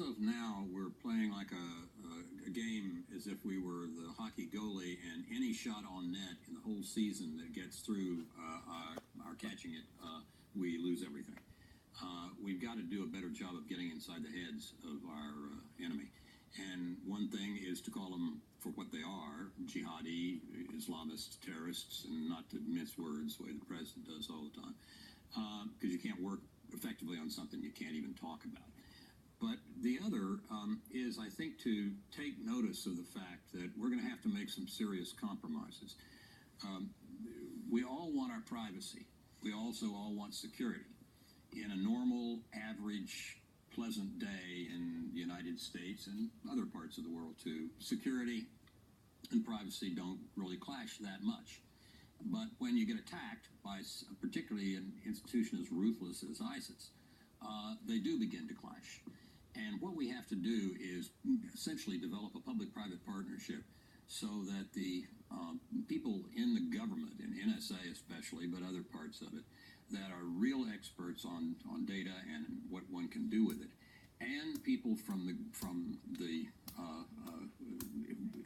of now we're playing like a game as if we were the hockey goalie, and any shot on net in the whole season that gets through our catching it, we lose everything. We've got to do a better job of getting inside the heads of our enemy. And one thing is to call them for what they are, jihadi, Islamist terrorists, and not to mince words the way the president does all the time, because you can't work effectively on something you can't even talk about. But the other is, I think, to take notice of the fact that we're going to have to make some serious compromises. We all want our privacy. We also all want security. In a normal, average, pleasant day in the United States and other parts of the world too, security and privacy don't really clash that much. But when you get attacked by particularly an institution as ruthless as ISIS, they do begin to clash. And what we have to do is essentially develop a public-private partnership so that the people in the government, in NSA especially, but other parts of it, that are real experts on data and what one can do with it, and people from the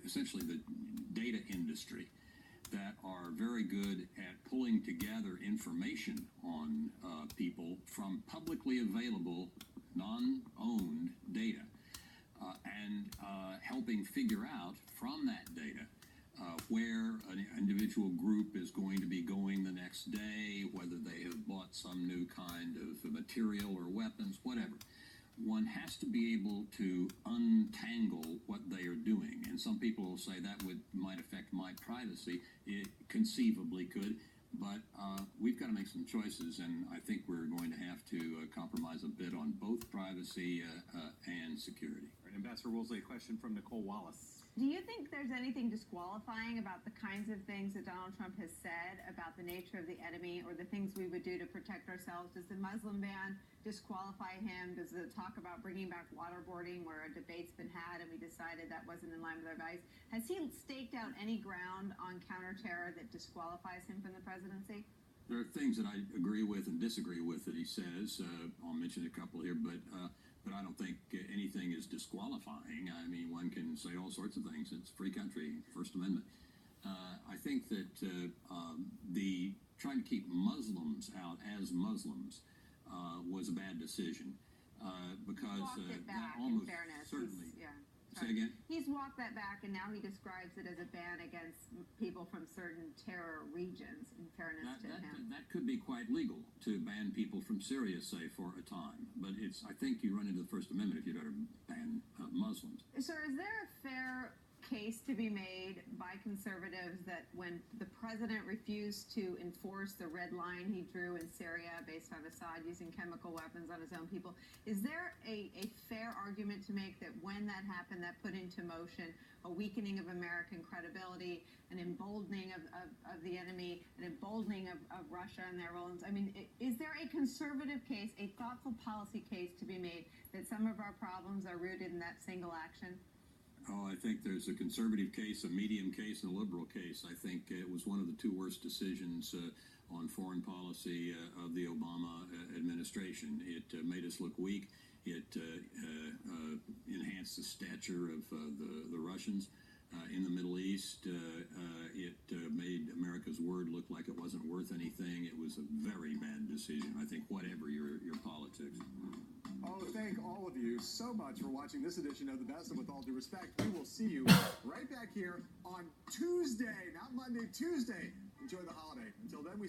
essentially the data industry that are very good at pulling together information on people from publicly available, non-owned data, and helping figure out from that data where an individual group is going to be going the next day, whether they have bought some new kind of material or weapons, whatever. One has to be able to untangle what they are doing. And some people will say that might affect my privacy. It conceivably could, but we've got to make some choices, and I think we're going to have to compromise a bit on both privacy and security. All right, Ambassador Woolsey, a question from Nicole Wallace. Do you think there's anything disqualifying about the kinds of things that Donald Trump has said about the nature of the enemy or the things we would do to protect ourselves? Does the Muslim ban disqualify him? Does it talk about bringing back waterboarding, where a debate's been had and we decided that wasn't in line with our values? Has he staked out any ground on counterterror that disqualifies him from the presidency? There are things that I agree with and disagree with that he says. I'll mention a couple here, but I don't think anything is disqualifying. I mean, one can say all sorts of things. It's a free country, First Amendment. I think that the trying to keep Muslims out as Muslims was a bad decision because that almost certainly. Say again? He's walked that back, and now he describes it as a ban against people from certain terror regions, in fairness to him. That could be quite legal, to ban people from Syria, say, for a time. But I think you run into the First Amendment if you try to ban Muslims. Sir, is there a fair case to be made by conservatives that when the president refused to enforce the red line he drew in Syria based on Assad using chemical weapons on his own people, is there a fair argument to make that when that happened, that put into motion a weakening of American credibility, an emboldening of the enemy, an emboldening of Russia and their roles? I mean, is there a conservative case, a thoughtful policy case to be made that some of our problems are rooted in that single action? Oh, I think there's a conservative case, a medium case, and a liberal case. I think it was one of the two worst decisions on foreign policy of the Obama administration. It made us look weak. It enhanced the stature of the Russians in the Middle East. It made America's word look like it wasn't worth anything. It was a very bad decision, I think, whatever your politics. Oh, thank all of you so much for watching this edition of The Best, and with all due respect, we will see you right back here on Tuesday, not Monday, Tuesday. Enjoy the holiday. Until then, we